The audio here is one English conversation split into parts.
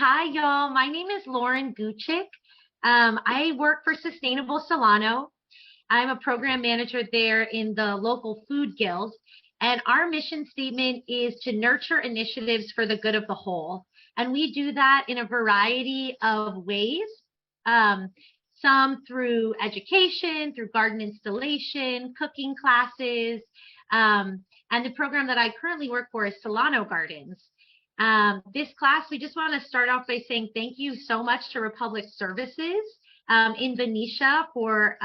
Hi, y'all. My name is Lauren Guchik. I work for Sustainable Solano. I'm a program manager there in the local food guild. And our mission statement is to nurture initiatives for the good of the whole. And we do that in a variety of ways. Um, some through education, through garden installation, cooking classes. And the program that I currently work for is Solano Gardens. This class, we just want to start off by saying thank you so much to Republic Services in Venetia for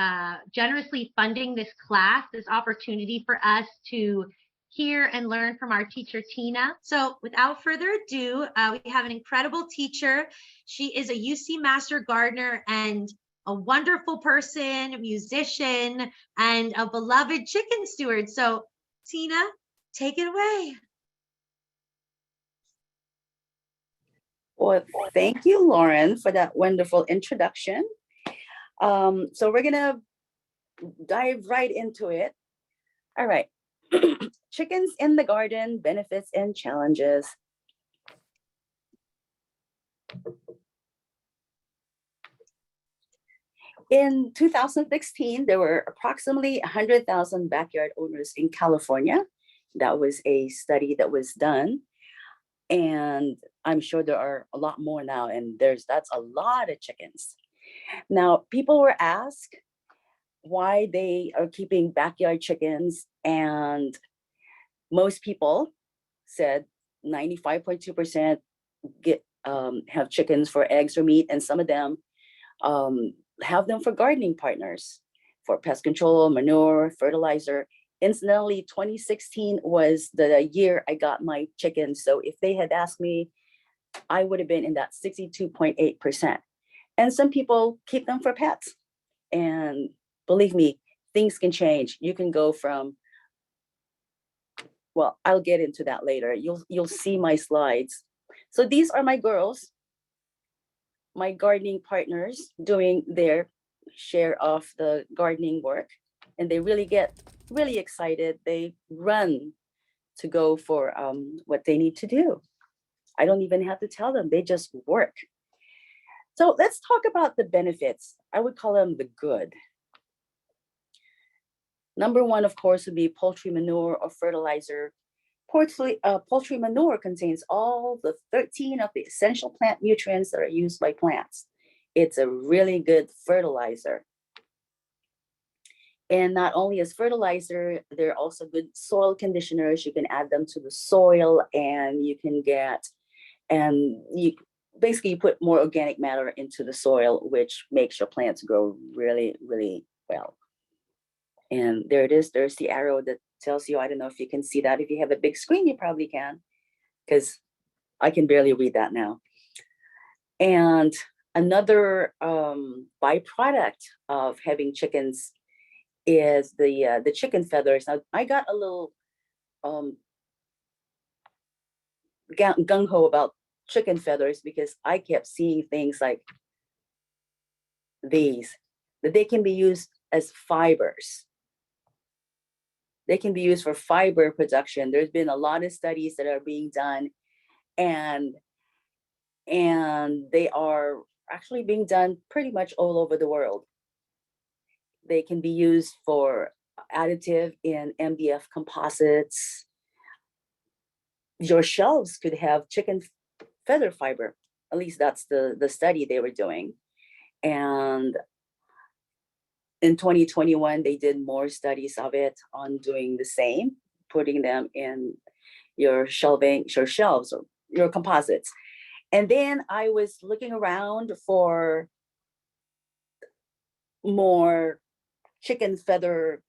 generously funding this class, this opportunity for us to hear and learn from our teacher, Tina. So without further ado, we have an incredible teacher. She is a UC Master Gardener and a wonderful person, a musician, and a beloved chicken steward. So Tina, take it away. Well, thank you, Lauren, for that wonderful introduction. So we're gonna dive right into it. All right. Chickens in the garden, benefits and challenges. In 2016, there were approximately 100,000 backyard owners in California. That was a study that was done. And I'm sure there are a lot more now, and that's a lot of chickens. Now, people were asked why they are keeping backyard chickens, and most people said 95.2% have chickens for eggs or meat, and some of them have them for gardening partners, for pest control, manure, fertilizer. Incidentally, 2016 was the year I got my chickens. So if they had asked me, I would have been in that 62.8%. And some people keep them for pets. And believe me, things can change. You can go from, well, I'll get into that later. You'll see my slides. So these are my girls, my gardening partners doing their share of the gardening work. And they really get really excited. They run to go for what they need to do. I don't even have to tell them, they just work. So let's talk about the benefits. I would call them the good. Number one, of course, would be poultry manure or fertilizer. Poultry manure contains all the 13 of the essential plant nutrients that are used by plants. It's a really good fertilizer. And not only as fertilizer, they're also good soil conditioners. You can add them to the soil, and you can basically put more organic matter into the soil, which makes your plants grow really, really well. And there it is. There's the arrow that tells you, I don't know if you can see that. If you have a big screen, you probably can, because I can barely read that now. And another byproduct of having chickens is the chicken feathers. Now, I got a little gung-ho about chicken feathers because I kept seeing things like these, that they can be used as fibers. They can be used for fiber production. There's been a lot of studies that are being done, and they are actually being done pretty much all over the world. They can be used for additive in MDF composites. Your shelves could have chicken feather fiber. At least that's the study they were doing. And in 2021, they did more studies of it on doing the same, putting them in your shelves, or your composites. And then I was looking around for more chicken feather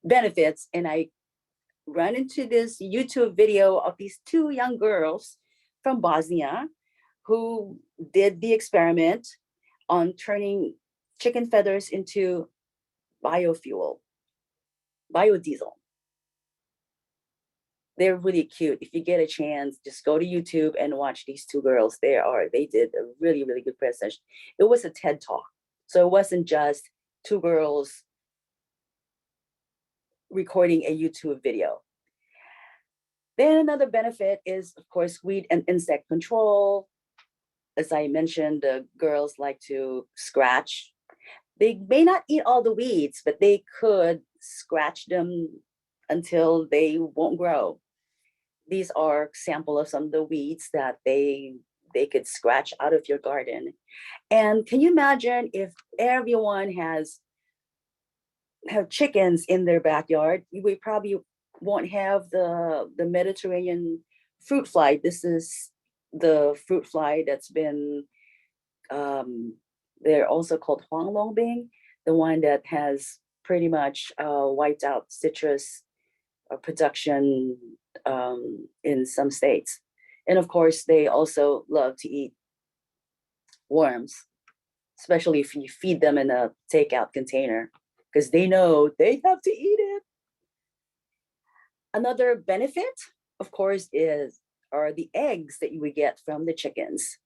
benefits, and I ran into this YouTube video of these two young girls from Bosnia who did the experiment on turning chicken feathers into biodiesel. They're really cute. If you get a chance, just go to YouTube and watch these two girls. They did a really, really good presentation. It was a TED Talk. So it wasn't just two girls recording a YouTube video. Then another benefit is, of course, weed and insect control. As I mentioned, the girls like to scratch. They may not eat all the weeds, but they could scratch them until they won't grow. These are sample of some of the weeds that they could scratch out of your garden. And can you imagine if everyone have chickens in their backyard? We probably won't have the Mediterranean fruit fly. This is the fruit fly that's been they're also called Huanglongbing, the one that has pretty much wiped out citrus production in some states. And of course, they also love to eat worms, especially if you feed them in a takeout container, because they know they have to eat it. Another benefit, of course, are the eggs that you would get from the chickens.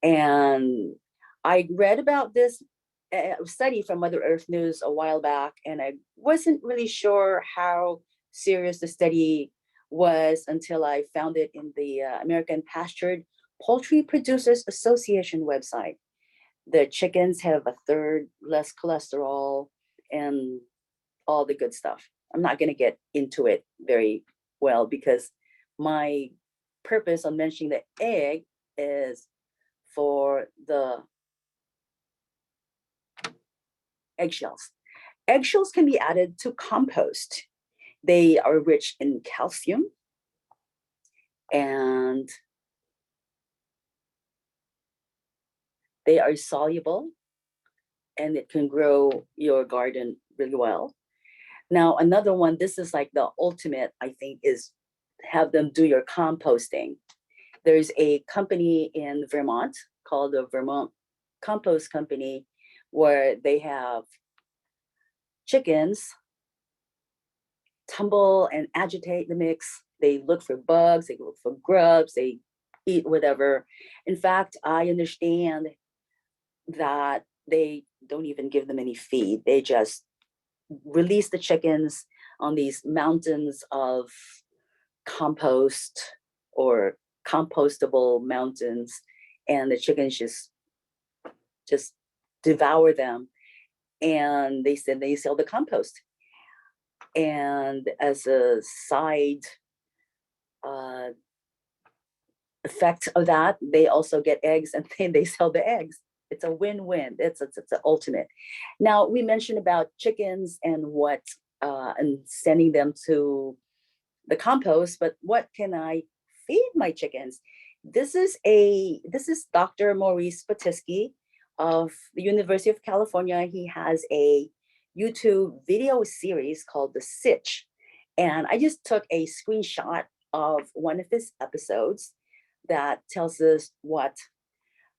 And I read about this study from Mother Earth News a while back, and I wasn't really sure how serious the study was until I found it in the American Pastured Poultry Producers Association website. The chickens have a third less cholesterol and all the good stuff. I'm not going to get into it very well because my purpose on mentioning the egg is for the eggshells. Eggshells can be added to compost. They are rich in calcium and they are soluble and it can grow your garden really well. Now, another one, this is like the ultimate, I think, is have them do your composting. There's a company in Vermont called the Vermont Compost Company where they have chickens tumble and agitate the mix. They look for bugs, they look for grubs, they eat whatever. In fact, I understand that they don't even give them any feed. They just release the chickens on these mountains of compost or compostable mountains, and the chickens just devour them. And they said they sell the compost. And as a side effect of that, they also get eggs and then they sell the eggs. It's a win-win. It's the ultimate. Now we mentioned about chickens and what and sending them to the compost, but what can I feed my chickens? This is Dr. Maurice Batisky of the University of California. He has a YouTube video series called The Sitch. And I just took a screenshot of one of his episodes that tells us what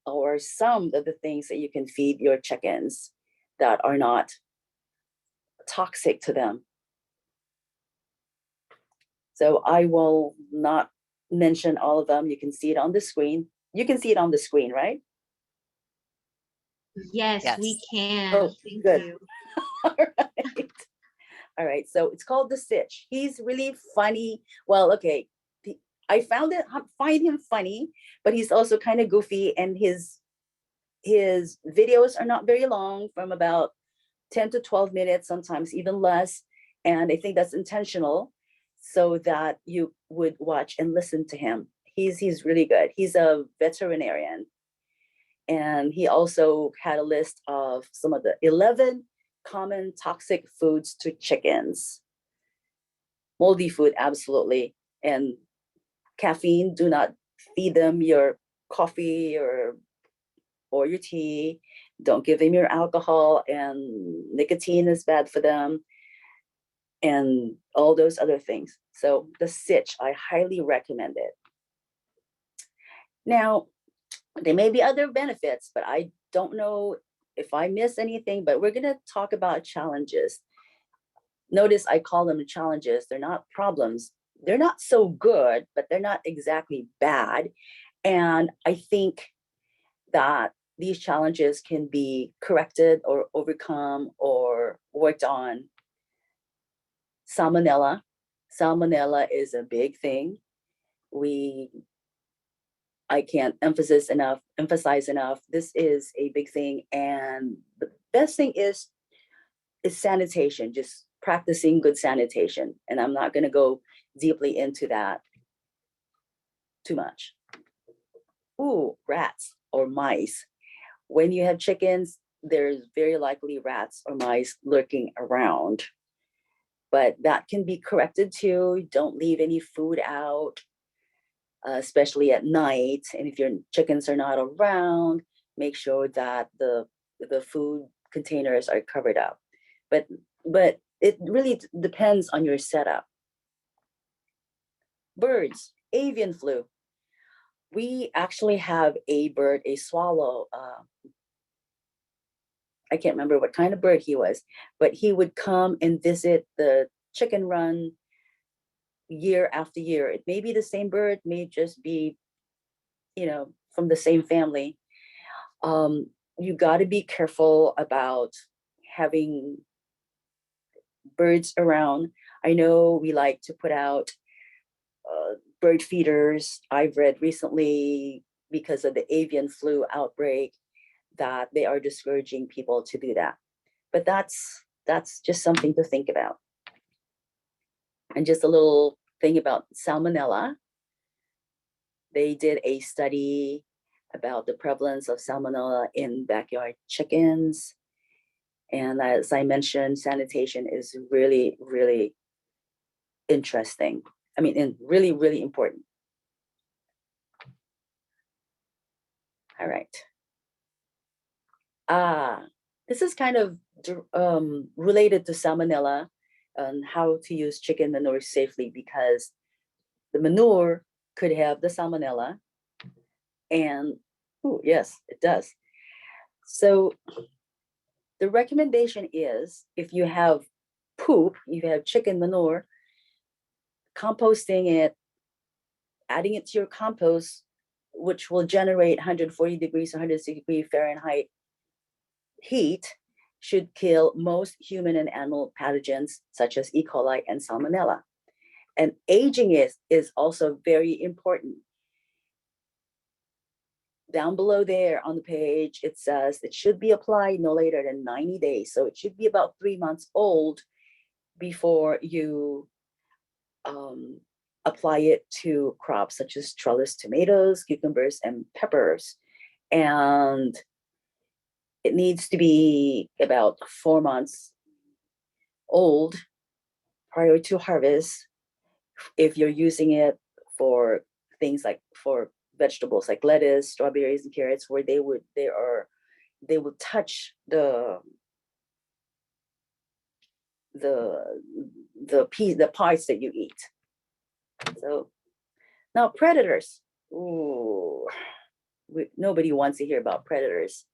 or some of the things that you can feed your chickens that are not toxic to them. So I will not mention all of them. You can see it on the screen. You can see it on the screen, right? Yes, Yes. we can. Oh, Thank good. you. All right. All right. So it's called The Sitch. He's really funny. Well, okay. I find him funny, but he's also kind of goofy, and his videos are not very long, from about 10 to 12 minutes, sometimes even less. And I think that's intentional so that you would watch and listen to him. He's really good. He's a veterinarian. And he also had a list of some of the 11 common toxic foods to chickens. Moldy food, absolutely. And caffeine, do not feed them your coffee or your tea. Don't give them your alcohol, and nicotine is bad for them, and all those other things. So The Sitch, I highly recommend it. Now, there may be other benefits, but I don't know if I miss anything, but we're going to talk about challenges. Notice I call them challenges. They're not problems. They're not so good, but they're not exactly bad. And I think that these challenges can be corrected or overcome or worked on. Salmonella. Salmonella is a big thing. I can't emphasize enough. This is a big thing. And the best thing is sanitation, just practicing good sanitation. And I'm not going to go deeply into that too much. Ooh, rats or mice. When you have chickens, there's very likely rats or mice lurking around. But that can be corrected too. Don't leave any food out, especially at night. And if your chickens are not around, make sure that the food containers are covered up. But it really depends on your setup. Birds, avian flu. We actually have a bird, a swallow. I can't remember what kind of bird he was, but he would come and visit the chicken run year after year. It may be the same bird, may just be, from the same family. You got to be careful about having birds around. I know we like to put out bird feeders. I've read recently, because of the avian flu outbreak, that they are discouraging people to do that. But that's just something to think about. And just a little thing about salmonella. They did a study about the prevalence of salmonella in backyard chickens. And as I mentioned, sanitation is really, really interesting. I mean, and really, really important. All right. This is kind of related to salmonella and how to use chicken manure safely, because the manure could have the salmonella. And, oh, yes, it does. So the recommendation is, if you have poop, you have chicken manure, composting it, adding it to your compost, which will generate 140 degrees, 160 degree Fahrenheit heat, should kill most human and animal pathogens such as E. coli and salmonella. And aging is also very important. Down below there on the page, it says it should be applied no later than 90 days. So it should be about 3 months old before you apply it to crops such as trellis tomatoes, cucumbers, and peppers. And it needs to be about 4 months old prior to harvest if you're using it for things like for vegetables like lettuce, strawberries, and carrots, where they would touch the parts that you eat. So now predators. Ooh, nobody wants to hear about predators.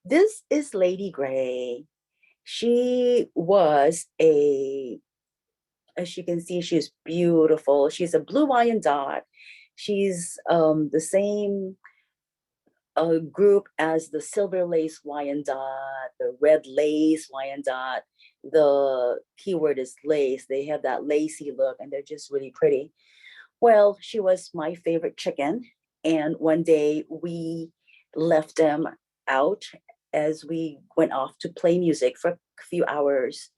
This is Lady Gray. She was as you can see, she's beautiful. She's a blue Wyandotte. She's the same group as the silver lace Wyandotte, the red lace Wyandotte. The keyword is lace. They have that lacy look and they're just really pretty. Well, she was my favorite chicken. And one day we left them out as we went off to play music for a few hours.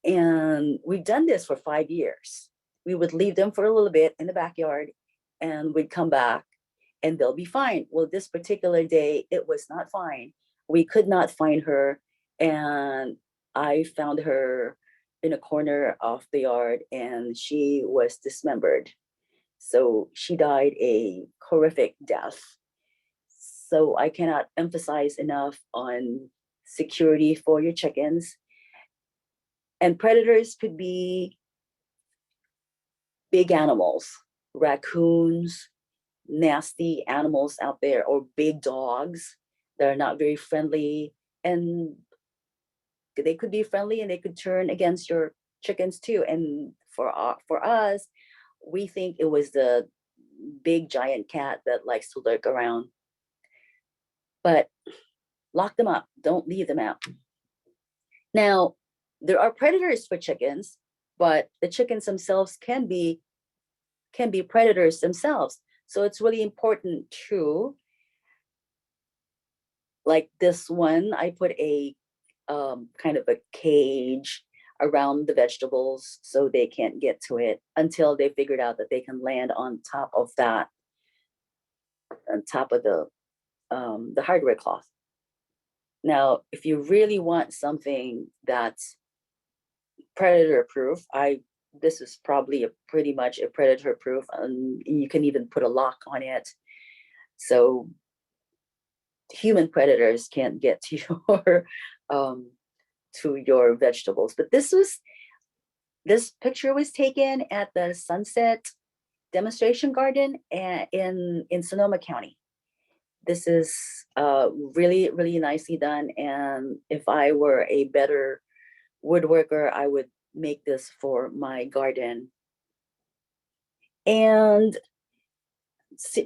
And we've done this for 5 years. We would leave them for a little bit in the backyard and we'd come back and they'll be fine. Well, this particular day, it was not fine. We could not find her. And I found her in a corner of the yard and she was dismembered. So she died a horrific death. So I cannot emphasize enough on security for your chickens. And predators could be big animals, raccoons, nasty animals out there, or big dogs that are not very friendly. And they could be friendly and they could turn against your chickens too. And for us, we think it was the big giant cat that likes to lurk around. But lock them up. Don't leave them out. Now, there are predators for chickens, but the chickens themselves can be predators themselves. So it's really important to, like this one, I put a kind of a cage around the vegetables so they can't get to it until they figured out that they can land on top of that, on top of the hardware cloth. Now, if you really want something that's predator proof, this is probably pretty much a predator proof, and you can even put a lock on it, so human predators can't get to your vegetables. But this picture was taken at the Sunset Demonstration Garden in Sonoma County. This is really, really nicely done. And if I were a better woodworker, I would make this for my garden. And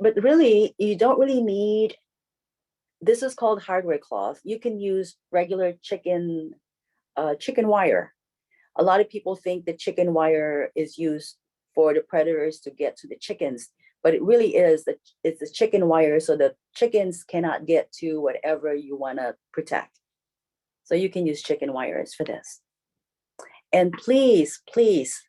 but really, you don't really need, this is called hardware cloth. You can use regular chicken wire. A lot of people think that chicken wire is used for the predators to get to the chickens, but it really is that it's the chicken wire so the chickens cannot get to whatever you want to protect. So you can use chicken wires for this. And please, please,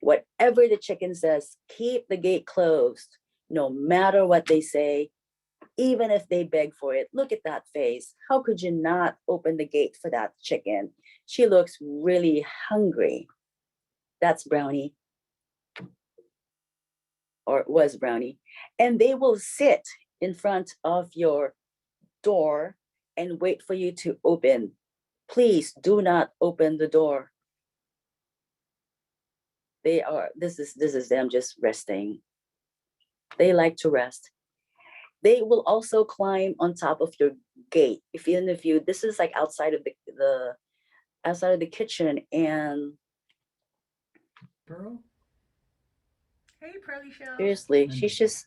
whatever the chicken says, keep the gate closed, no matter what they say, even if they beg for it. Look at that face. How could you not open the gate for that chicken? She looks really hungry. That's Brownie, or it was Brownie. And they will sit in front of your door and wait for you to open. Please do not open the door. This is them just resting. They like to rest. They will also climb on top of your gate. If you, this is like outside of the kitchen, and Pearl? Hey, Pearly Shell. seriously, she's just,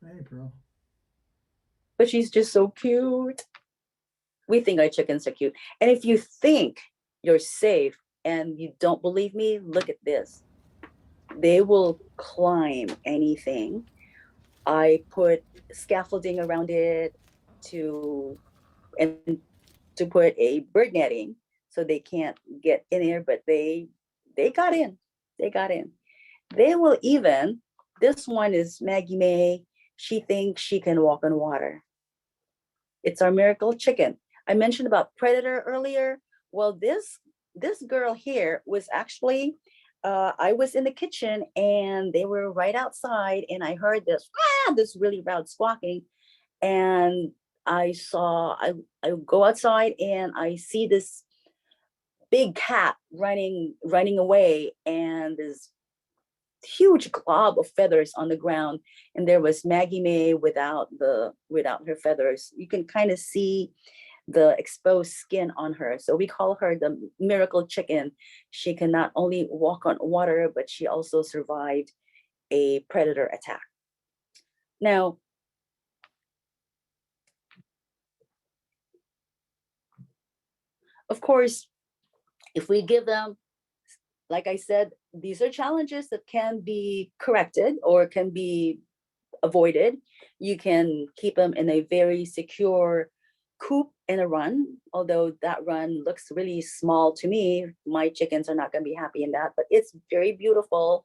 Hey, Pearl. but she's just so cute. We think our chickens are cute. And if you think you're safe and you don't believe me, look at this. They will climb anything. I put scaffolding around it to put a bird netting so they can't get in here, but they got in. They got in. They will even, this one is Maggie May. She thinks she can walk on water. It's our miracle chicken. I mentioned about predator earlier. Well, this girl here was actually, I was in the kitchen and they were right outside, and I heard this really loud squawking, and I go outside and I see this big cat running away, and this huge glob of feathers on the ground, and there was Maggie May without her feathers. You can kind of see the exposed skin on her. So we call her the miracle chicken. She can not only walk on water, but she also survived a predator attack. Now, of course, if we give them, like I said, these are challenges that can be corrected or can be avoided. You can keep them in a very secure coop in a run, although that run looks really small to me. My chickens are not going to be happy in that, but it's very beautiful.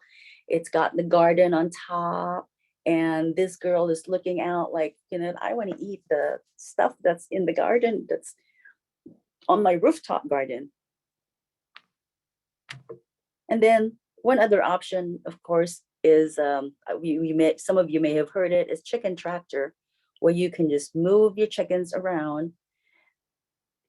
It's got the garden on top, and this girl is looking out like, I want to eat the stuff that's in the garden, that's on my rooftop garden. And then one other option, of course, is some of you may have heard it, is chicken tractor, where you can just move your chickens around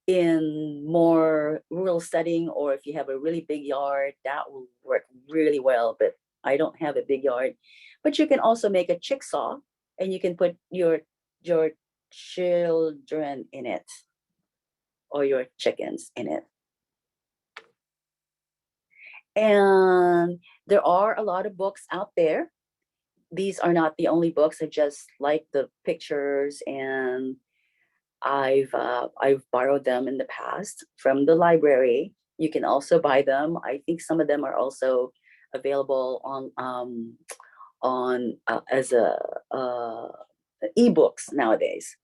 in more rural setting, or if you have a really big yard, that will work really well. But I don't have a big yard. But you can also make a chick saw, and you can put your children in it, or your chickens in it. And there are a lot of books out there. These are not the only books. I just like the pictures, and I've borrowed them in the past from the library. You can also buy them. I think some of them are also available on as a ebooks nowadays.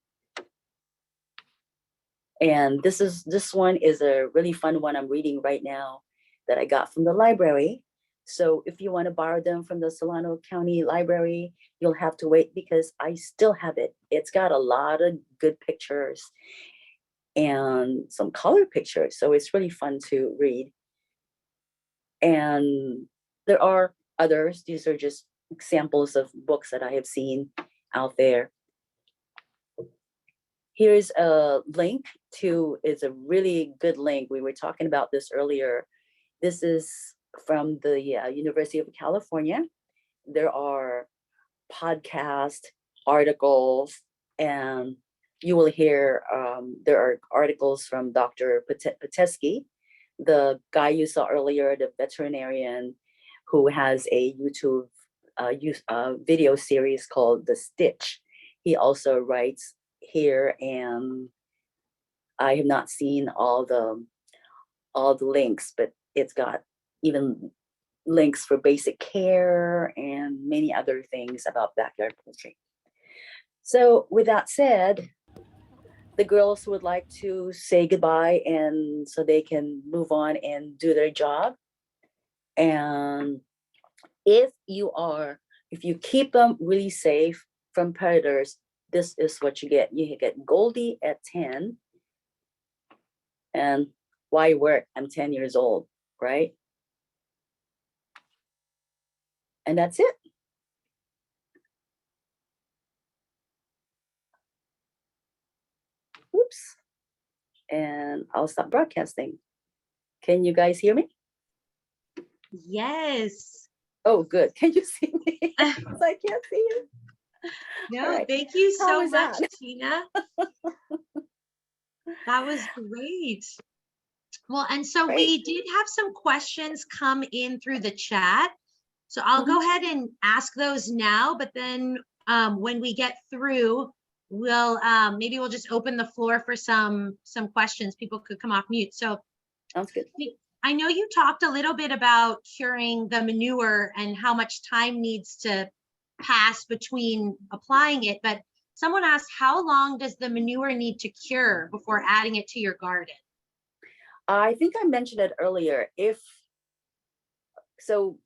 And this one is a really fun one I'm reading right now that I got from the library. So if you want to borrow them from the Solano County Library, you'll have to wait because I still have it. It's got a lot of good pictures and some color pictures. So it's really fun to read. And there are others. These are just examples of books that I have seen out there. Here's a link to, it's a really good link. We were talking about this earlier. This is from the University of California. There are podcast articles, and you will hear there are articles from Dr. Patesky, the guy you saw earlier, the veterinarian who has a YouTube video series called The Stitch. He also writes here, and I have not seen all the links, but it's got even links for basic care and many other things about backyard poultry. So with that said, the girls would like to say goodbye, and so they can move on and do their job. And if you keep them really safe from predators, this is what you get. You get Goldie at 10. And why work? I'm 10 years old, right? And that's it. Oops. And I'll stop broadcasting. Can you guys hear me? Yes. Oh, good. Can you see me? 'Cause I can't see you. No, right. thank you How so was much, that? Tina. That was great. Well, and so Great. we did have some questions come in through the chat. So I'll go ahead and ask those now, but then when we get through, we'll maybe we'll just open the floor for some questions. People could come off mute. So Sounds good. I know you talked a little bit about curing the manure and how much time needs to pass between applying it, but someone asked, how long does the manure need to cure before adding it to your garden? I think I mentioned it earlier. So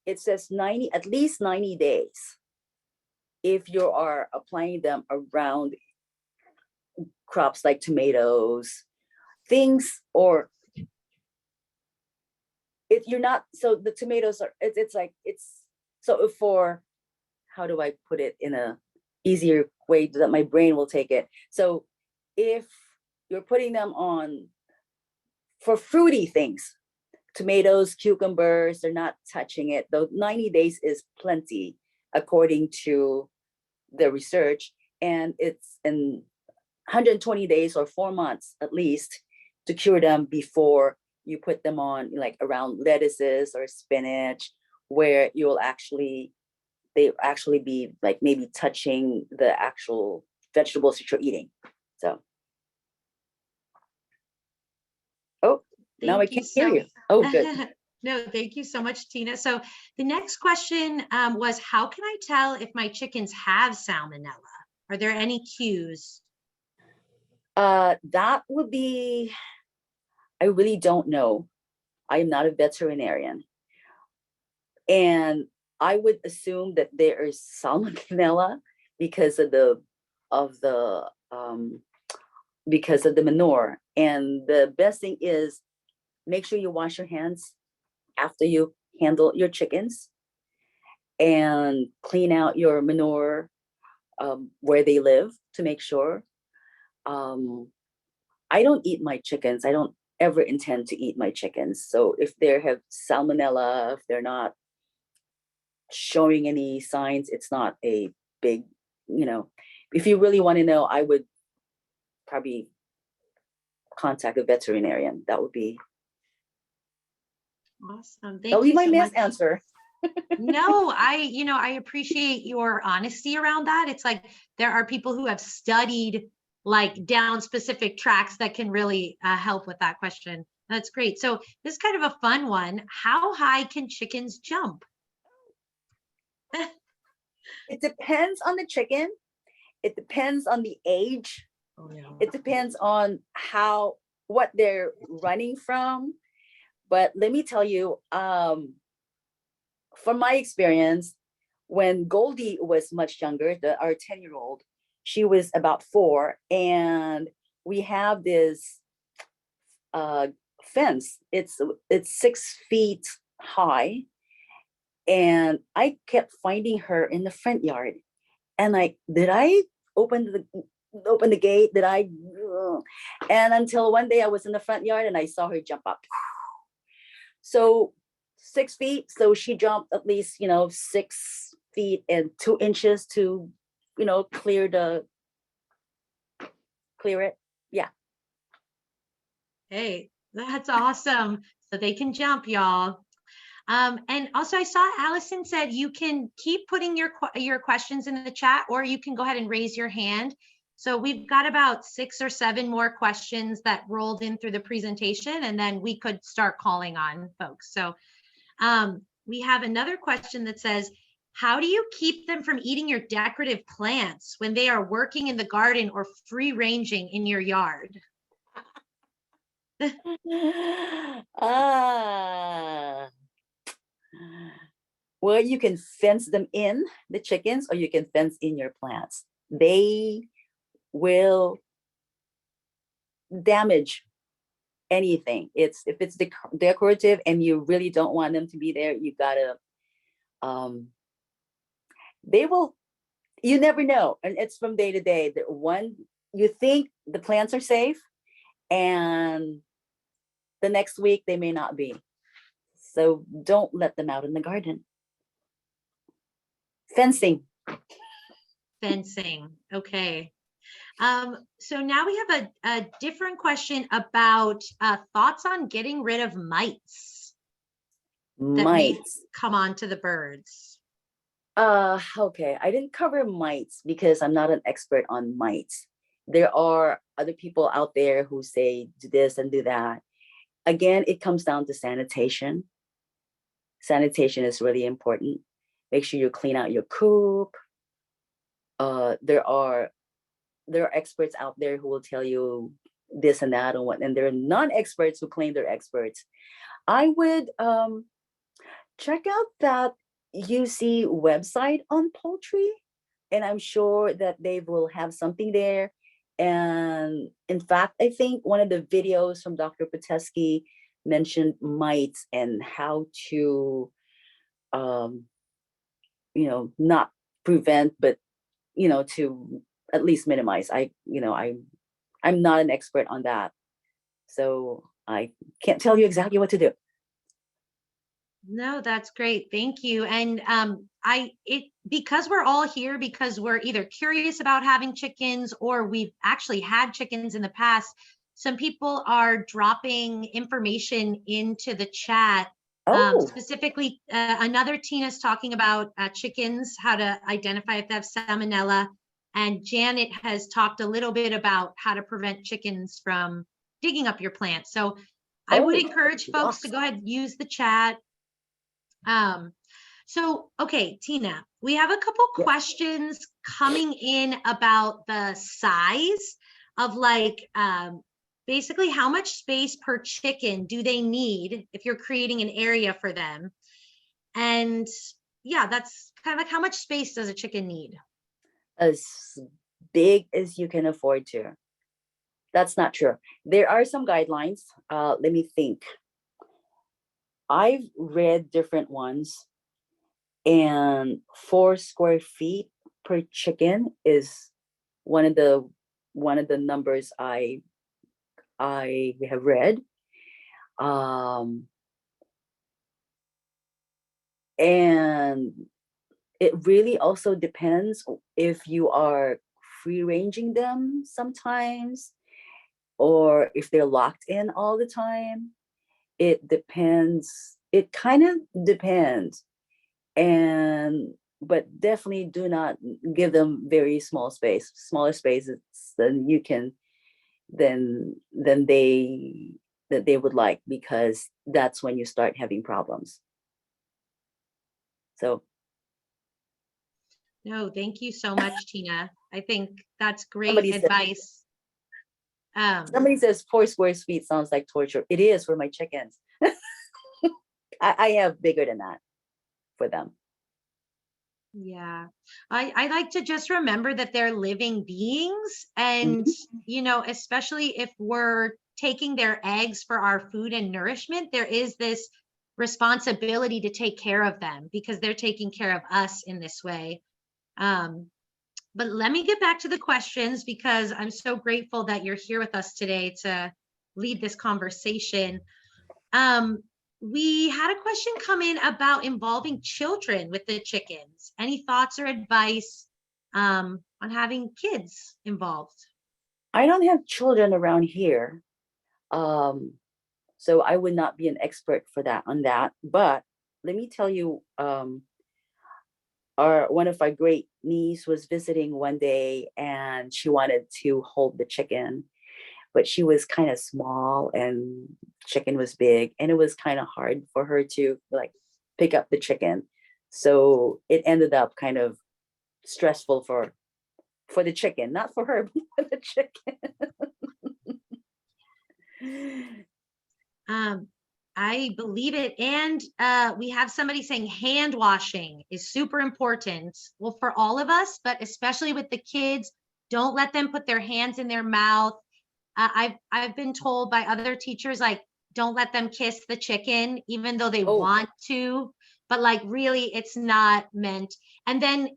it says at least 90 days. If you are applying them around crops like tomatoes, things, or if you're not, so the tomatoes are, so for, how do I put it in a easier way that my brain will take it? So if you're putting them on for fruity things, tomatoes, cucumbers, they're not touching it. Though 90 days is plenty according to the research, and it's in 120 days or 4 months at least to cure them before you put them on, like around lettuces or spinach, where they actually be like maybe touching the actual vegetables that you're eating. So, oh, now I Thank you can't hear so you. Oh, good. No, thank you so much, Tina. So the next question was, how can I tell if my chickens have salmonella? Are there any cues? That would be, I really don't know. I am not a veterinarian. And I would assume that there is salmonella because of the manure. And the best thing is make sure you wash your hands after you handle your chickens, and clean out your manure where they live to make sure. I don't eat my chickens. I don't ever intend to eat my chickens. So if they have salmonella, if they're not showing any signs, it's not a big, if you really want to know, I would probably contact a veterinarian. That would be Awesome. that'll Thank be you my so last much. answer. No, I appreciate your honesty around that. It's like there are people who have studied like down specific tracks that can really help with that question. That's great. So this is kind of a fun one. How high can chickens jump? It depends on the chicken. It depends on the age. Oh, no. It depends on what they're running from. But let me tell you, from my experience, when Goldie was much younger, our 10-year-old, she was about 4, and we have this fence. It's 6 feet high, and I kept finding her in the front yard. And did I open the gate? Did I? And until one day I was in the front yard and I saw her jump up. So 6 feet. So she jumped at least 6 feet and 2 inches to clear it. Yeah. Hey, that's awesome. So they can jump, y'all. And also I saw Allison said you can keep putting your questions in the chat, or you can go ahead and raise your hand. So we've got about 6 or 7 more questions that rolled in through the presentation, and then we could start calling on folks. So we have another question that says, how do you keep them from eating your decorative plants when they are working in the garden or free ranging in your yard? Well, you can fence them in, the chickens, or you can fence in your plants. They will damage anything. If it's decorative and you really don't want them to be there, you gotta they will, you never know. And it's from day to day. That one, you think the plants are safe, and the next week they may not be. So don't let them out in the garden. Fencing. Okay. So now we have a different question about thoughts on getting rid of mites that may come onto the birds. Okay, I didn't cover mites because I'm not an expert on mites. There are other people out there who say do this and do that. Again, it comes down to sanitation. Sanitation is really important. Make sure you clean out your coop. There are experts out there who will tell you this and that and what, and there are non-experts who claim they're experts. I would check out that UC website on poultry, and I'm sure that they will have something there. And in fact, I think one of the videos from Dr. Patesky mentioned mites and how to not prevent, but to at least minimize. I'm not an expert on that, so I can't tell you exactly what to do. No, that's great. Thank you. And because we're all here because we're either curious about having chickens or we've actually had chickens in the past, some people are dropping information into the chat. Specifically, another Tina's talking about chickens, how to identify if they have salmonella. And Janet has talked a little bit about how to prevent chickens from digging up your plants. So I would encourage folks to go ahead and use the chat. So, okay, Tina, we have a couple questions coming in about the size of basically how much space per chicken do they need if you're creating an area for them? And yeah, that's kind of like how much space does a chicken need? As big as you can afford to. That's not true. There are some guidelines. Let me think. I've read different ones, and 4 square feet per chicken is one of the numbers I have read. And it really also depends if you are free ranging them sometimes, or if they're locked in all the time. It depends. It kind of depends. But definitely do not give them very small space. Smaller spaces than you can, then they that they would like, because that's when you start having problems. So No, thank you so much, Tina. I think that's great somebody said, advice. somebody says 4 square feet sounds like torture. It is for my chickens. I have bigger than that for them. Yeah, I like to just remember that they're living beings, and you know, especially if we're taking their eggs for our food and nourishment, there is this responsibility to take care of them because they're taking care of us in this way. But let me get back to the questions because I'm so grateful that you're here with us today to lead this conversation. We had a question come in about involving children with the chickens. Any thoughts or advice on having kids involved? I don't have children around here. So I would not be an expert for that on that. But let me tell you, one of our great niece was visiting one day and she wanted to hold the chicken, but she was kind of small and chicken was big, and it was kind of hard for her to like pick up the chicken. So it ended up kind of stressful for the chicken, not for her, but for the chicken. I believe it. And we have somebody saying hand washing is super important. Well, for all of us, but especially with the kids, don't let them put their hands in their mouth. I've been told by other teachers, like, don't let them kiss the chicken, even though they want to, but like really it's not meant. And then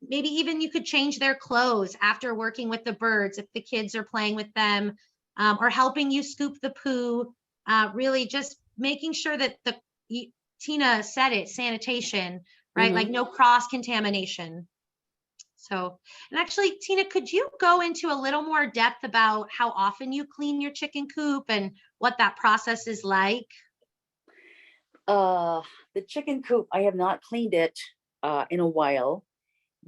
maybe even you could change their clothes after working with the birds if the kids are playing with them, or helping you scoop the poo. Really just making sure that Tina said it, sanitation, right? Like no cross contamination. So, and actually, Tina, could you go into a little more depth about how often you clean your chicken coop and what that process is like? The chicken coop, I have not cleaned it in a while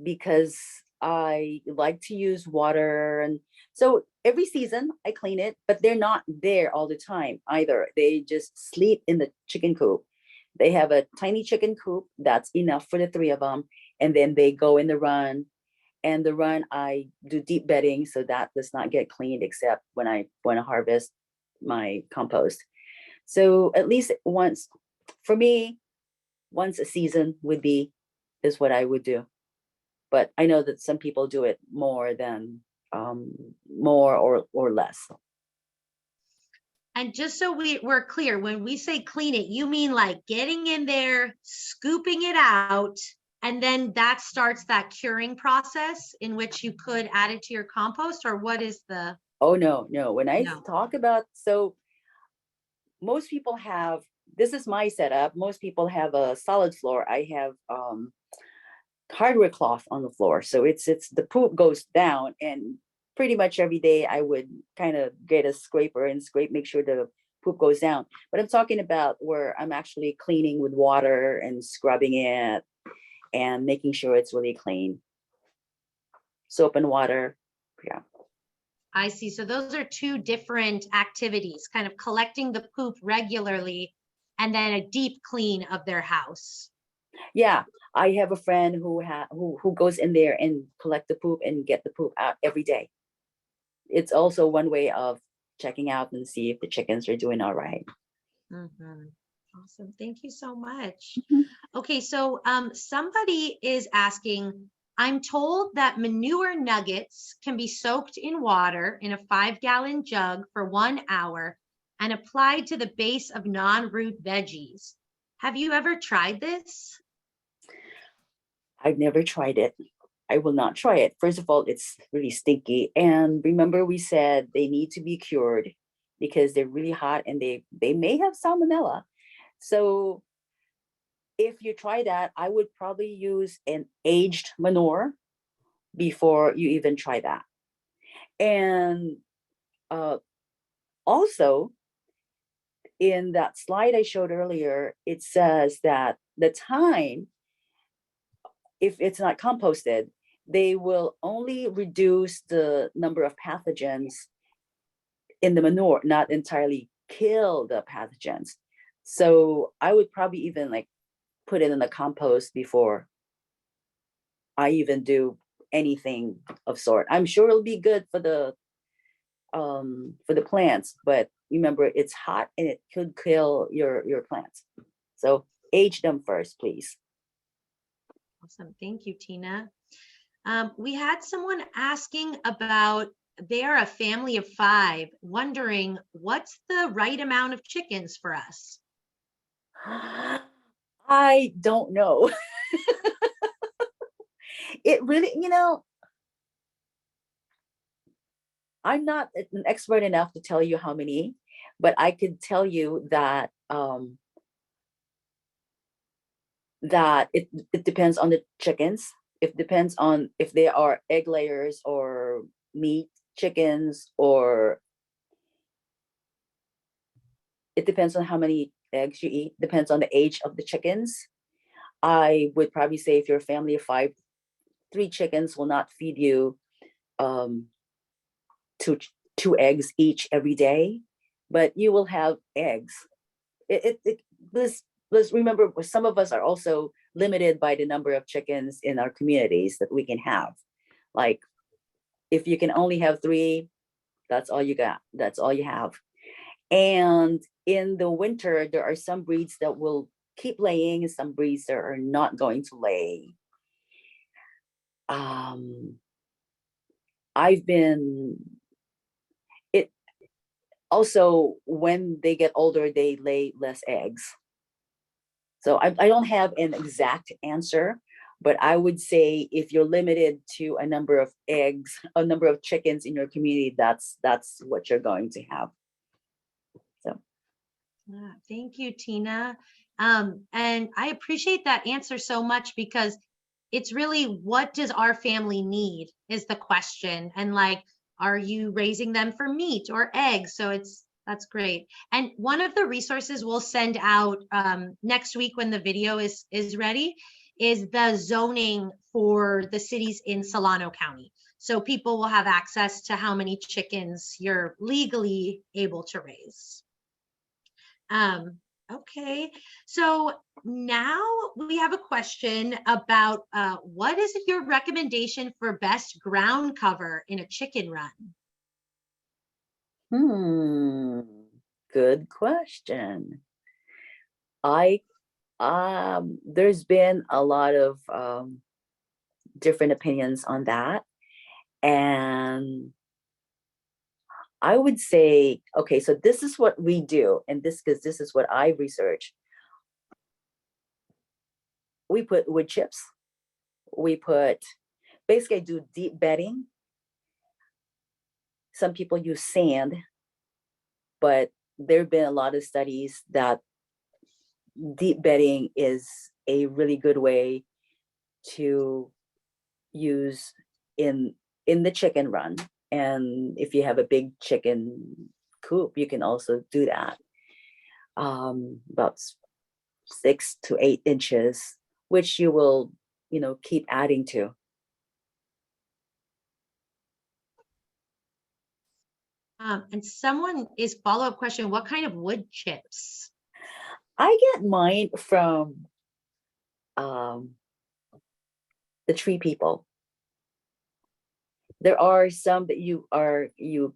because I like to use water. And so every season I clean it, but they're not there all the time either. They just sleep in the chicken coop. They have a tiny chicken coop that's enough for the 3 of them. And then they go in the run. And the run, I do deep bedding, so that does not get cleaned except when I want to harvest my compost. So at least once, for me, once a season is what I would do. But I know that some people do it more than more or less. And just so we're clear, when we say clean it, you mean like getting in there, scooping it out, and then that starts that curing process in which you could add it to your compost, or what is the? Oh, no. When I talk about, so most people have, this is my setup. Most people have a solid floor. I have hardware cloth on the floor. So it's the poop goes down, and pretty much every day I would kind of get a scraper and make sure the poop goes down. But I'm talking about where I'm actually cleaning with water and scrubbing it and making sure it's really clean. Soap and water. Yeah. I see. So those are two different activities, kind of collecting the poop regularly and then a deep clean of their house. Yeah. I have a friend who goes in there and collect the poop and get the poop out every day. It's also one way of checking out and see if the chickens are doing all right. Awesome. Thank you so much. Okay, so somebody is asking, I'm told that manure nuggets can be soaked in water in a 5-gallon jug for 1 hour and applied to the base of non-root veggies. Have you ever tried this? I've never tried it. I will not try it. First of all, it's really stinky. And remember, we said they need to be cured because they're really hot and they may have salmonella. So if you try that, I would probably use an aged manure before you even try that. And also, in that slide I showed earlier, it says that the time, if it's not composted, they will only reduce the number of pathogens in the manure, not entirely kill the pathogens. So I would probably even like put it in the compost before I even do anything of sort. I'm sure it'll be good for the plants, but remember it's hot and it could kill your plants. So age them first, please. Awesome. Thank you, Tina. We had someone asking about, they are a family of 5, wondering what's the right amount of chickens for us? I don't know. It really, I'm not an expert enough to tell you how many, but I could tell you that that it depends on the chickens. It depends on if they are egg layers or meat chickens, or it depends on how many eggs you eat, depends on the age of the chickens. I would probably say if you're a family of 5, 3 chickens will not feed you two eggs each every day, but you will have eggs. Let's remember, some of us are also limited by the number of chickens in our communities that we can have. Like, if you can only have 3, that's all you got. That's all you have. And in the winter, there are some breeds that will keep laying and some breeds that are not going to lay. I've been it also, when they get older, they lay less eggs. So I don't have an exact answer, but I would say if you're limited to a number of eggs, a number of chickens in your community, that's what you're going to have. So Thank you, Tina. And I appreciate that answer so much, because it's really, what does our family need is the question. And like, are you raising them for meat or eggs? So that's great. And one of the resources we'll send out next week when the video is ready is the zoning for the cities in Solano County. So people will have access to how many chickens you're legally able to raise. Okay, so now we have a question about what is your recommendation for best ground cover in a chicken run? Good question. There's been a lot of different opinions on that, and I would say, okay, so this is what we do, and because this is what I research. We put wood chips. Basically I do deep bedding. Some people use sand, but there have been a lot of studies that deep bedding is a really good way to use in the chicken run. And if you have a big chicken coop, you can also do that. About 6 to 8 inches, which you will, keep adding to. And someone is follow-up question, what kind of wood chips? I get mine from the tree people. There are some that you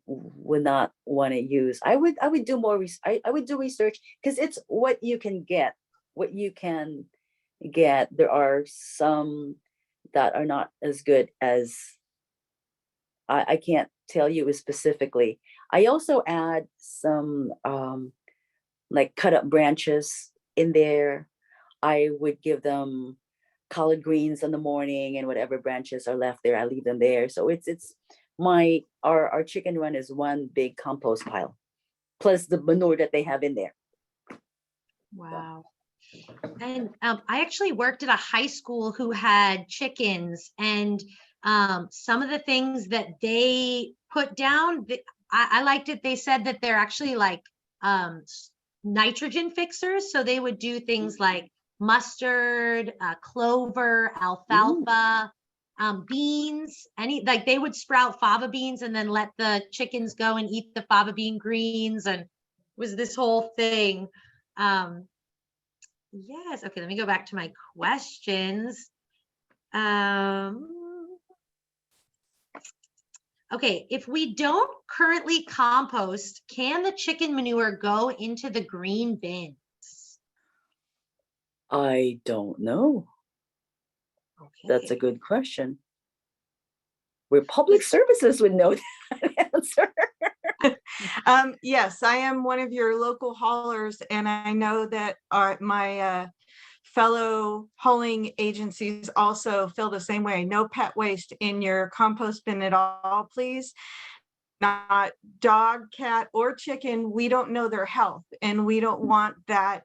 would not want to use. I would do more. I would do research, because it's what you can get. There are some that are not as good as. I can't tell you specifically. I also add some like cut up branches in there. I would give them collard greens in the morning, and whatever branches are left there, I leave them there. So our chicken run is one big compost pile, plus the manure that they have in there. Wow. And I actually worked at a high school who had chickens, and some of the things that they put down, I liked it. They said that they're actually like nitrogen fixers. So they would do things like mustard, clover, alfalfa, beans, like they would sprout fava beans and then let the chickens go and eat the fava bean greens, and was this whole thing. Yes. Okay. Let me go back to my questions. Okay. If we don't currently compost, can the chicken manure go into the green bins? I don't know. That's a Okay. good question. Where public services would know that answer. Yes, I am one of your local haulers, and I know that my fellow hauling agencies also feel the same way. No pet waste in your compost bin at all, please. Not dog, cat, or chicken. We don't know their health, and we don't want that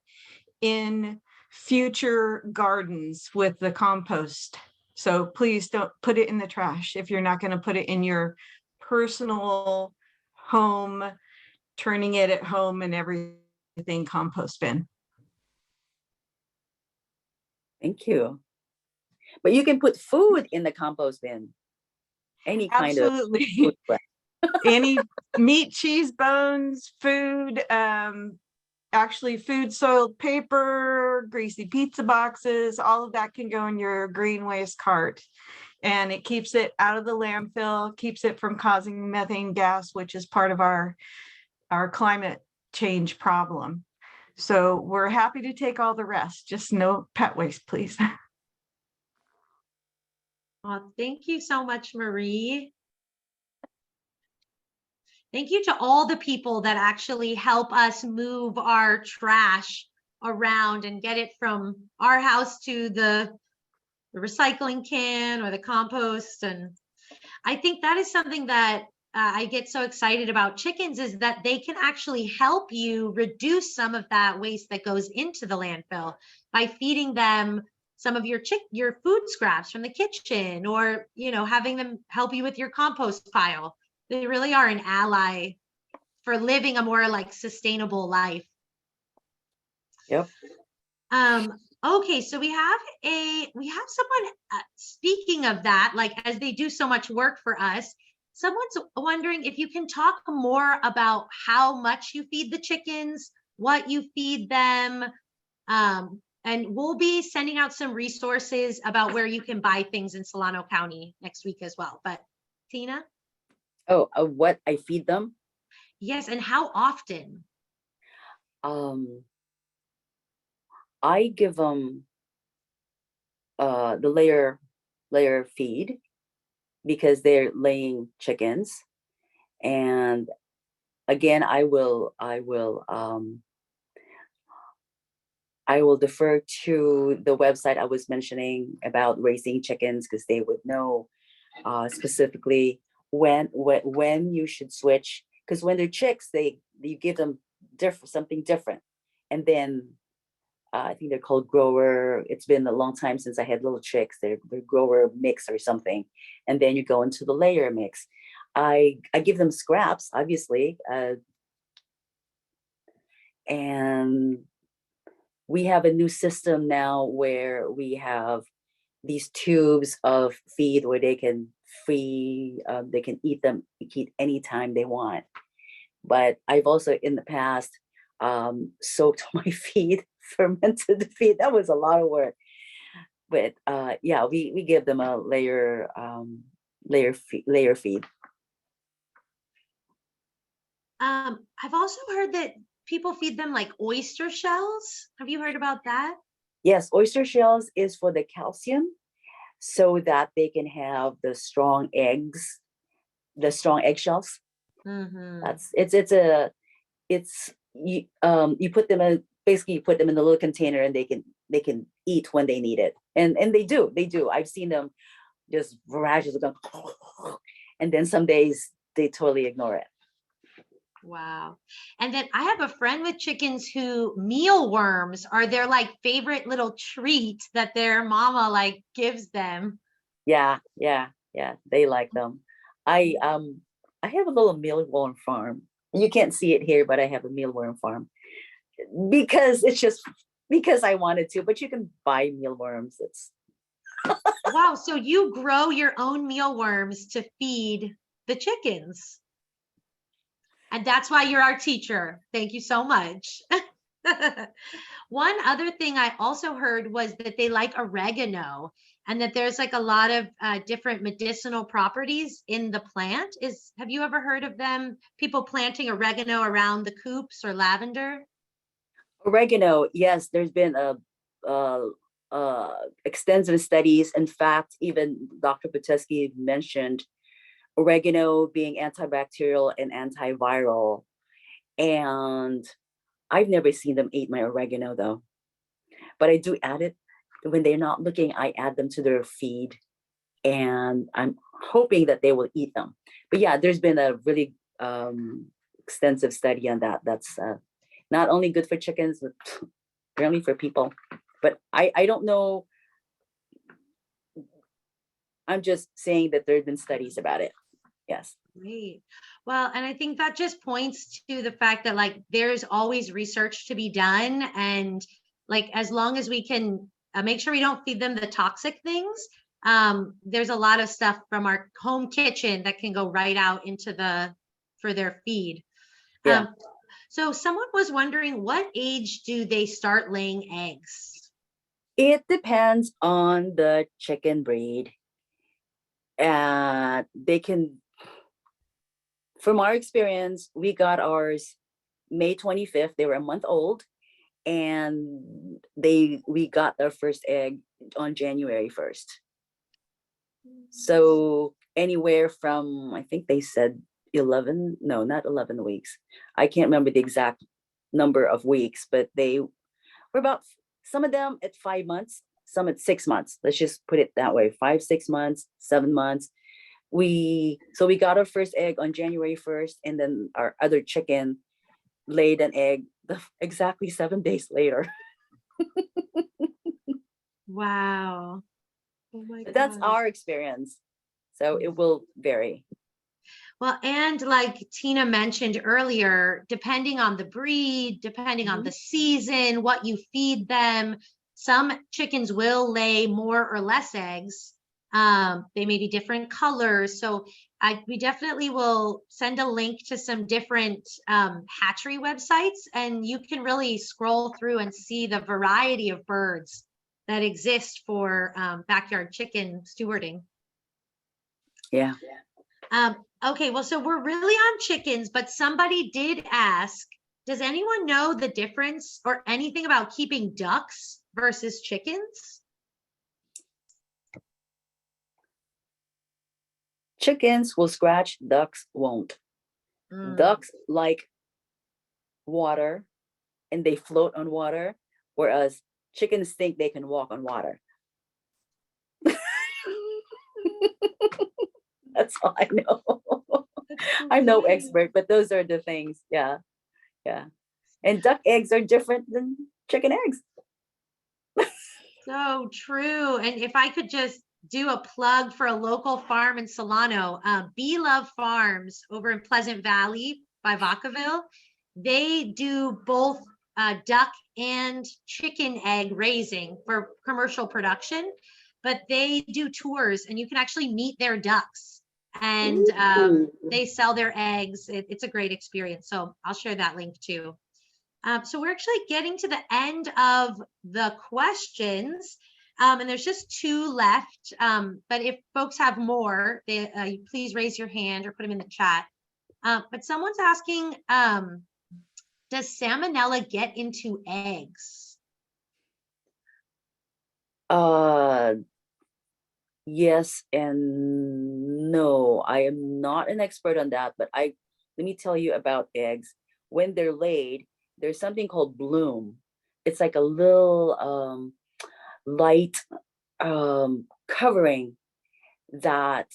in future gardens with the compost. So please don't put it in the trash if you're not going to put it in your personal home, turning it at home and everything compost bin. Thank you. But you can put food in the compost bin. Any kind of Absolutely. food scrap. Any meat, cheese, bones, food, actually food, soiled paper, greasy pizza boxes, all of that can go in your green waste cart. And it keeps it out of the landfill, keeps it from causing methane gas, which is part of our climate change problem. So we're happy to take all the rest, just no pet waste, please. Well, thank you so much, Marie. Thank you to all the people that actually help us move our trash around and get it from our house to the recycling can or the compost. And I think that is something that I get so excited about chickens, is that they can actually help you reduce some of that waste that goes into the landfill by feeding them some of your food scraps from the kitchen, or, you know, having them help you with your compost pile. They really are an ally for living a more like sustainable life. Yep. Okay, so we have someone, speaking of that, like, as they do so much work for us, someone's wondering if you can talk more about how much you feed the chickens, what you feed them, and we'll be sending out some resources about where you can buy things in Solano County next week as well. But Tina? Oh, what I feed them? Yes, and how often? I give them the layer feed, because they're laying chickens. And again, I will defer to the website I was mentioning about raising chickens, because they would know specifically when you should switch. Because when they're chicks, you give them something different, and then I think they're called grower. It's been a long time since I had little chicks. They're grower mix or something, and then you go into the layer mix. I give them scraps, obviously, and we have a new system now where we have these tubes of feed where they can eat anytime they want. But I've also in the past soaked my feed, fermented feed. That was a lot of work. But yeah, we give them a layer feed. I've also heard that people feed them like oyster shells. Have you heard about that? Yes, oyster shells is for the calcium, so that they can have the strong eggs, the strong eggshells. Mm-hmm. You put them in, basically you put them in the little container, and they can eat when they need it, and they do. I've seen them just voracious, and then some days they totally ignore it. Wow. And then I have a friend with chickens who mealworms are their like favorite little treat that their mama like gives them. Yeah, they like them. I have a little mealworm farm. You can't see it here, but I have a mealworm farm, because it's just because I wanted to. But you can buy mealworms. It's Wow. So you grow your own mealworms to feed the chickens. And that's why you're our teacher. Thank you so much. One other thing I also heard was that they like oregano and that there's like a lot of different medicinal properties in the plant. Have you ever heard of them? People planting oregano around the coops or lavender? Oregano, yes, there's been extensive studies. In fact, even Dr. Pateski mentioned oregano being antibacterial and antiviral. And I've never seen them eat my oregano though, but I do add it when they're not looking. I add them to their feed, and I'm hoping that they will eat them. But yeah, there's been a really extensive study on that. That's not only good for chickens, but apparently for people. But I don't know. I'm just saying that there have been studies about it. Yes. Great. Well, and I think that just points to the fact that like there's always research to be done. And like as long as we can make sure we don't feed them the toxic things, there's a lot of stuff from our home kitchen that can go right out into for their feed. Yeah. So someone was wondering, what age do they start laying eggs? It depends on the chicken breed. They can, from our experience, we got ours May 25th. They were a month old, and we got our first egg on January 1st. So anywhere from, I think they said 11, no, not 11 weeks. I can't remember the exact number of weeks, but they were about, some of them at 5 months, some at 6 months. Let's just put it that way, 5, 6 months, 7 months. So we got our first egg on January 1st, and then our other chicken laid an egg exactly 7 days later. Wow. Oh my But that's God. our experience. So it will vary. Well, and like Tina mentioned earlier, depending on the breed, depending on the season, what you feed them, some chickens will lay more or less eggs. They may be different colors. So we definitely will send a link to some different hatchery websites, and you can really scroll through and see the variety of birds that exist for backyard chicken stewarding. Yeah. Okay, well, so we're really on chickens, but somebody did ask, does anyone know the difference or anything about keeping ducks versus chickens? Chickens will scratch, ducks won't. Ducks like water and they float on water, whereas chickens think they can walk on water. That's all I know. I'm no expert, but those are the things. Yeah. Yeah. And duck eggs are different than chicken eggs. So true. And if I could just do a plug for a local farm in Solano, Bee Love Farms over in Pleasant Valley by Vacaville, they do both duck and chicken egg raising for commercial production, but they do tours and you can actually meet their ducks, and they sell their eggs. It's a great experience. So I'll share that link too. So we're actually getting to the end of the questions, and there's just 2 left. But if folks have more, please raise your hand or put them in the chat. But someone's asking, does salmonella get into eggs? Yes and no. I am not an expert on that, but let me tell you about eggs. When they're laid, there's something called bloom. It's like a little light covering that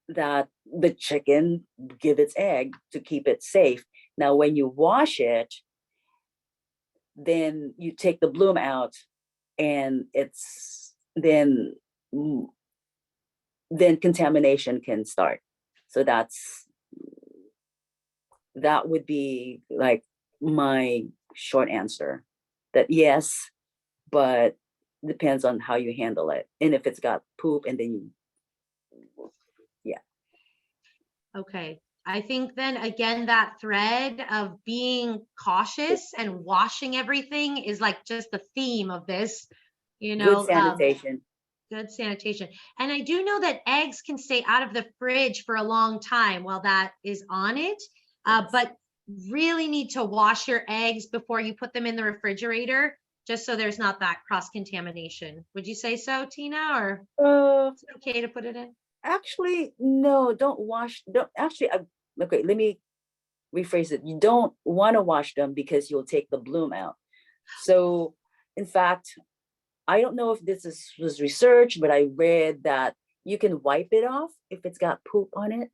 the chicken give its egg to keep it safe. Now, when you wash it, then you take the bloom out, and then contamination can start. So that would be like my short answer, that yes, but depends on how you handle it. And if it's got poop, and then yeah. Okay. I think then again, that thread of being cautious and washing everything is like just the theme of this, you Good know, sanitation. good sanitation. And I do know that eggs can stay out of the fridge for a long time while that is on it, but really need to wash your eggs before you put them in the refrigerator, just so there's not that cross contamination. Would you say so, Tina, or Uh, is it okay to put it in? actually, no, don't wash. Don't actually. Okay, let me rephrase it. You don't want to wash them because you'll take the bloom out. So, in fact, I don't know if was research, but I read that you can wipe it off if it's got poop on it.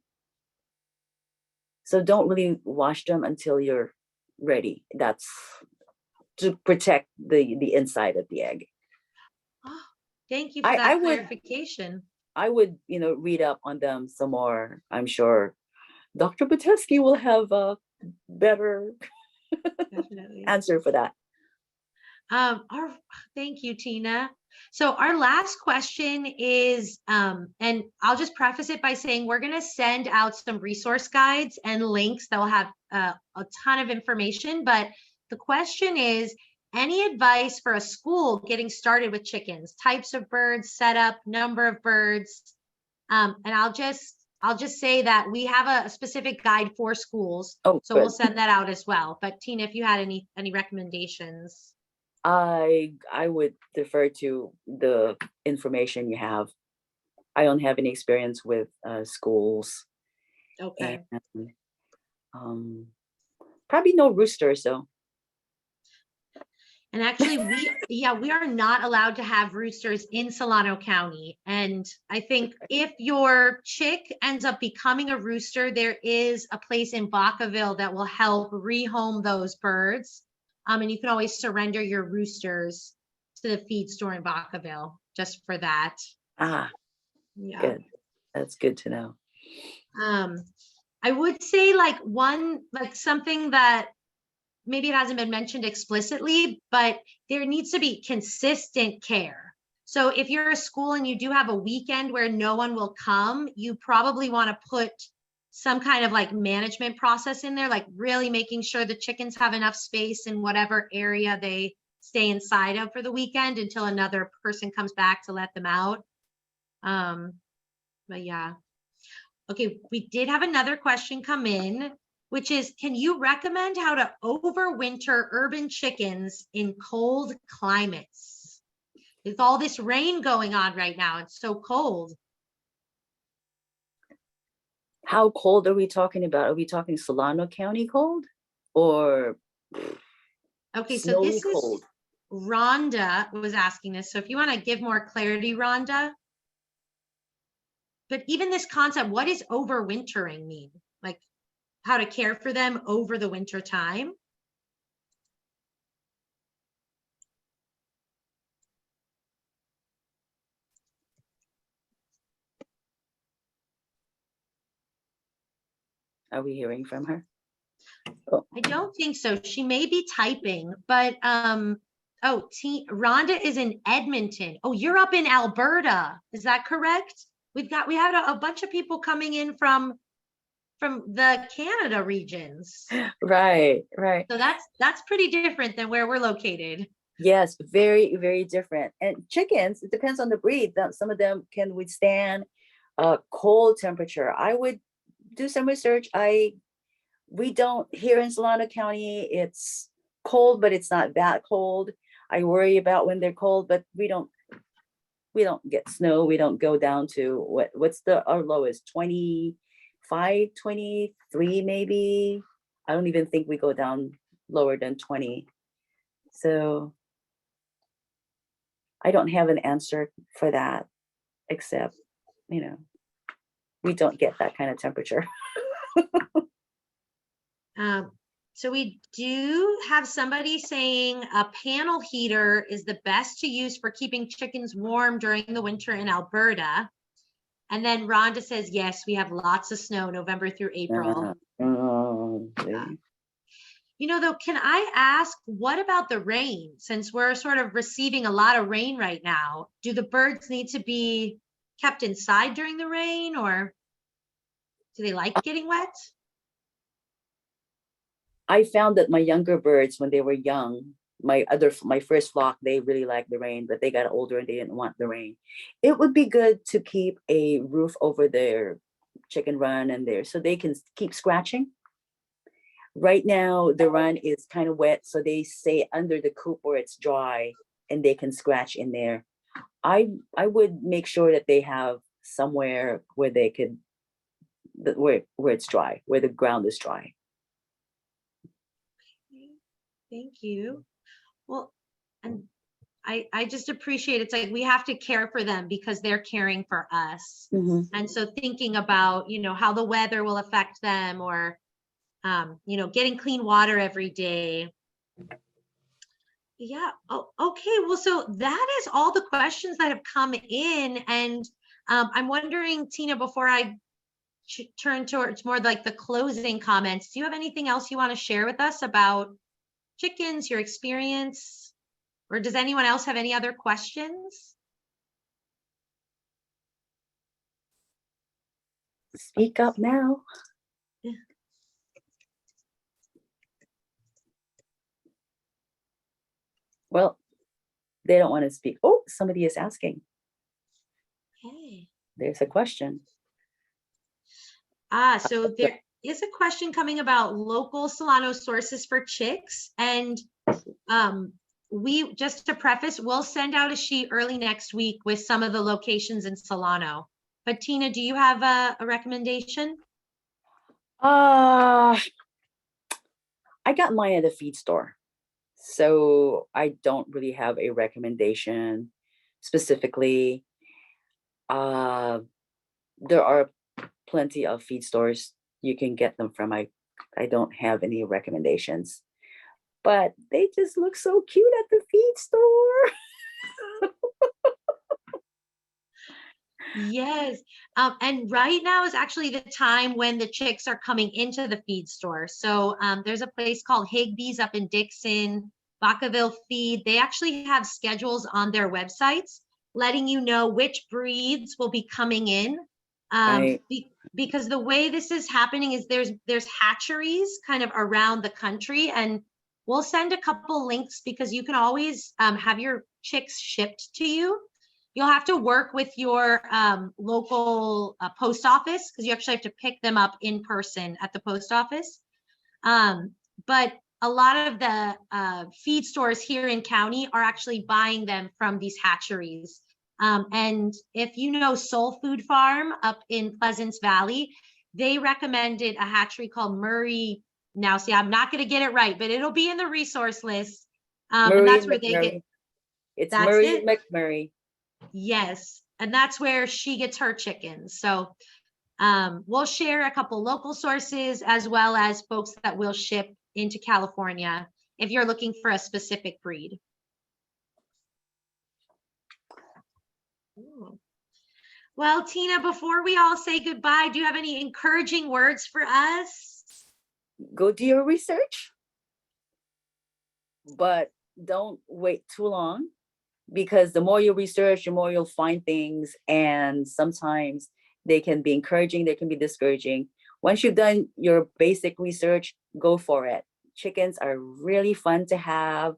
So don't really wash them until you're ready. That's to protect the inside of the egg. Oh, thank you for I that would clarification. I would read up on them some more. I'm sure Dr. Buteski will have a better Definitely. answer for that. Thank you, Tina. So our last question is, and I'll just preface it by saying we're going to send out some resource guides and links that will have a ton of information. But the question is, any advice for a school getting started with chickens? Types of birds, setup, number of birds, and I'll just say that we have a specific guide for schools, Oh, so we'll good. send that out as well. But Tina, if you had any recommendations. I would defer to the information you have. I don't have any experience with schools, Okay. and probably no roosters though. And actually, we are not allowed to have roosters in Solano County. And I think if your chick ends up becoming a rooster, there is a place in Vacaville that will help rehome those birds. And you can always surrender your roosters to the feed store in Vacaville just for that. Ah, Yeah. good. That's good to know. I would say like something that maybe it hasn't been mentioned explicitly, but there needs to be consistent care. So if you're a school and you do have a weekend where no one will come, you probably want to put some kind of like management process in there, like really making sure the chickens have enough space in whatever area they stay inside of for the weekend until another person comes back to let them out. But yeah. Okay, we did have another question come in, which is, can you recommend how to overwinter urban chickens in cold climates? With all this rain going on right now, it's so cold. How cold are we talking about? Are we talking Solano County cold or Okay, so snowy this is cold? Rhonda was asking this. So if you want to give more clarity, Rhonda. But even this concept, what does overwintering mean? Like how to care for them over the winter time? Are we hearing from her? I don't think so. She may be typing, but Rhonda is in Edmonton. Oh, you're up in Alberta. Is that correct? We had a bunch of people coming in from the Canada regions. Right. So that's pretty different than where we're located. Yes, very, very different. And chickens, it depends on the breed. Some of them can withstand cold temperature. I would do some research. We don't here in Solano County, it's cold, but it's not that cold. I worry about when they're cold, but we don't get snow. We don't go down to what's our lowest 25, 23 maybe. I don't even think we go down lower than 20. So I don't have an answer for that, except, we don't get that kind of temperature. So we do have somebody saying a panel heater is the best to use for keeping chickens warm during the winter in Alberta. And then Rhonda says, yes, we have lots of snow November through April. Though, can I ask, what about the rain? Since we're sort of receiving a lot of rain right now, do the birds need to be kept inside during the rain or? Do they like getting wet? I found that my younger birds, when they were young, my first flock, they really liked the rain, but they got older and they didn't want the rain. It would be good to keep a roof over their chicken run and there so they can keep scratching. Right now, the run is kind of wet, so they stay under the coop where it's dry and they can scratch in there. I would make sure that they have somewhere where they could, where it's dry, where the ground is dry. Thank you. Well, and I just appreciate it's like we have to care for them because they're caring for us. Mhm. And so thinking about, how the weather will affect them or, getting clean water every day. Yeah. Oh, okay. Well, so that is all the questions that have come in. And I'm wondering, Tina, before I turn towards more like the closing comments, do you have anything else you want to share with us about chickens, your experience? Or does anyone else have any other questions? Speak up now. Well, they don't want to speak. Oh, somebody is asking. Okay. There's a question. So there is a question coming about local Solano sources for chicks. And we, just to preface, we'll send out a sheet early next week with some of the locations in Solano. But Tina, do you have a recommendation? I got mine at a feed store. So I don't really have a recommendation specifically. There are plenty of feed stores you can get them from. I don't have any recommendations, but they just look so cute at the feed store. Yes. And right now is actually the time when the chicks are coming into the feed store. So there's a place called Higbee's up in Dixon, Vacaville Feed. They actually have schedules on their websites letting you know which breeds will be coming in. Right. Because the way this is happening is there's hatcheries kind of around the country, and we'll send a couple links because you can always have your chicks shipped to you. You'll have to work with your local post office because you actually have to pick them up in person at the post office. But a lot of the feed stores here in county are actually buying them from these hatcheries. And if you know Soul Food Farm up in Pleasance Valley, they recommended a hatchery called Murray. Now, see, I'm not going to get it right, but it'll be in the resource list. And that's where they get. It's That's Murray it? McMurray. Yes, and that's where she gets her chickens. So we'll share a couple local sources as well as folks that will ship into California if you're looking for a specific breed. Ooh. Well, Tina, before we all say goodbye, do you have any encouraging words for us? Go do your research, but don't wait too long, because the more you research, the more you'll find things, and sometimes they can be encouraging, they can be discouraging. Once you've done your basic research, go for it. Chickens are really fun to have.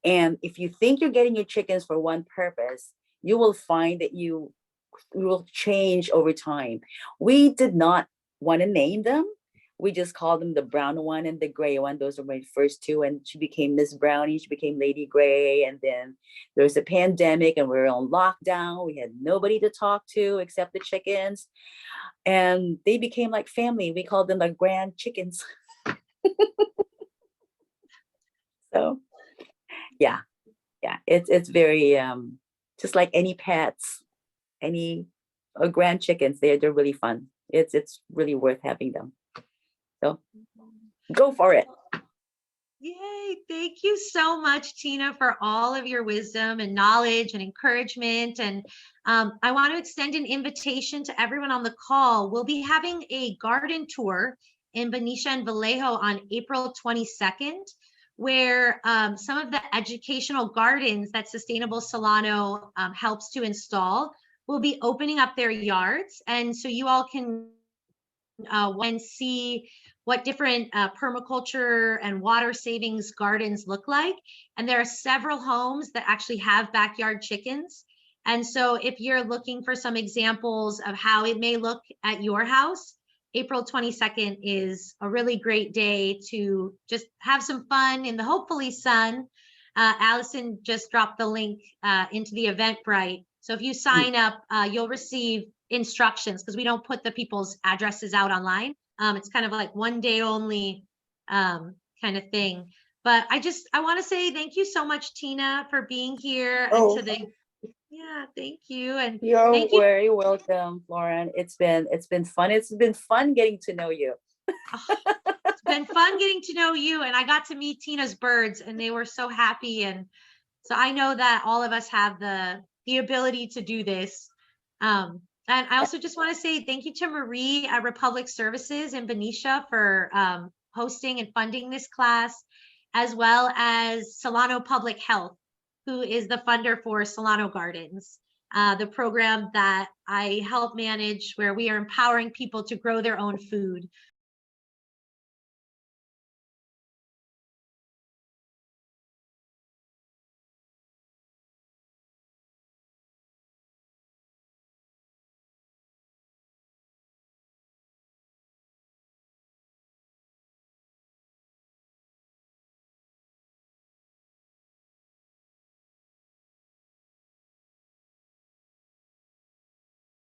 And if you think you're getting your chickens for one purpose, you will find that you will change over time. We did not want to name them. We just called them the brown one and the gray one. Those are my first two. And she became Miss Brownie. She became Lady Gray. And then there was a pandemic and we were on lockdown. We had nobody to talk to except the chickens. And they became like family. We called them the grand chickens. So yeah, it's very just like any pets, any grand chickens. They're really fun. It's really worth having them. So go for it. Yay. Thank you so much, Tina, for all of your wisdom and knowledge and encouragement. And I want to extend an invitation to everyone on the call. We'll be having a garden tour in Benicia and Vallejo on April 22nd, where some of the educational gardens that Sustainable Solano helps to install will be opening up their yards. And so you all can and see what different permaculture and water savings gardens look like. And there are several homes that actually have backyard chickens. And so if you're looking for some examples of how it may look at your house, April 22nd is a really great day to just have some fun in the hopefully sun. Allison just dropped the link into the Eventbrite. So if you sign up, you'll receive instructions, because we don't put the people's addresses out online. It's kind of like one day only kind of thing. But I want to say thank you so much, Tina, for being here. Oh. And to the thank you. And You're thank you. very welcome, Lauren. It's been fun. It's been fun getting to know you. It's been fun getting to know you, and I got to meet Tina's birds, and they were so happy. And so I know that all of us have the ability to do this. And I also just want to say thank you to Marie at Republic Services in Benicia for hosting and funding this class, as well as Solano Public Health, who is the funder for Solano Gardens, the program that I help manage, where we are empowering people to grow their own food.